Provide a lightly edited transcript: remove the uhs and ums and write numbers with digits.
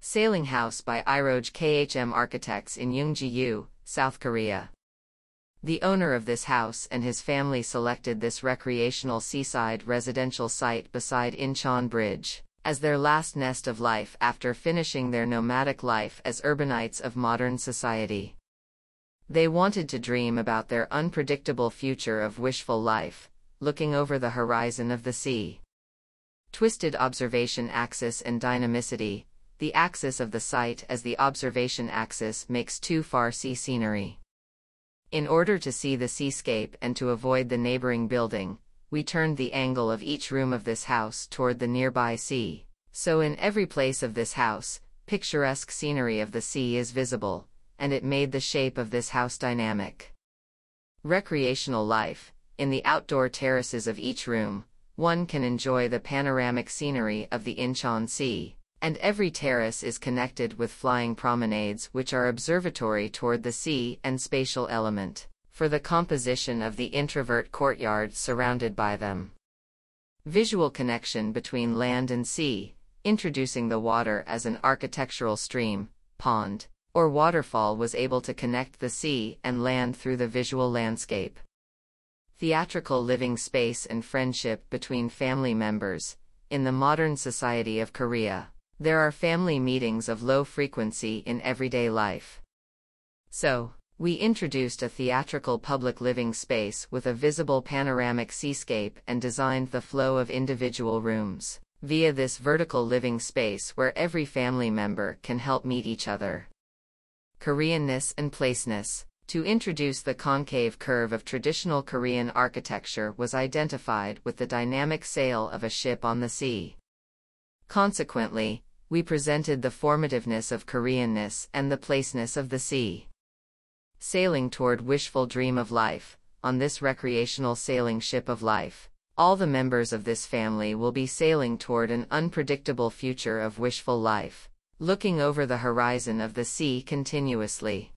Sailing House by IROJE KHM Architects in JUNG-GU, South Korea. The owner of this house and his family selected this recreational seaside residential site beside Incheon Bridge as their last nest of life after finishing their nomadic life as urbanites of modern society. They wanted to dream about their unpredictable future of wishful life, looking over the horizon of the sea. Twisted observation axis and dynamicity. The axis of the site as the observation axis makes too far sea scenery. In order to see the seascape and to avoid the neighboring building, we turned the angle of each room of this house toward the nearby sea. So in every place of this house, picturesque scenery of the sea is visible, and it made the shape of this house dynamic. Recreational life. In the outdoor terraces of each room, one can enjoy the panoramic scenery of the Incheon Sea. And every terrace is connected with flying promenades which are observatory toward the sea and spatial element, for the composition of the introvert courtyard surrounded by them. Visual connection between land and sea, introducing the water as an architectural stream, pond, or waterfall was able to connect the sea and land through the visual landscape. Theatrical living space and friendship between family members. In the modern society of Korea, there are family meetings of low frequency in everyday life. So, we introduced a theatrical public living space with a visible panoramic seascape and designed the flow of individual rooms via this vertical living space where every family member can help meet each other. Koreanness and placeness. To introduce the concave curve of traditional Korean architecture was identified with the dynamic sail of a ship on the sea. Consequently, we presented the formativeness of Koreanness and the placeness of the sea. Sailing toward wishful dream of life. On this recreational sailing ship of life, all the members of this family will be sailing toward an unpredictable future of wishful life, looking over the horizon of the sea continuously.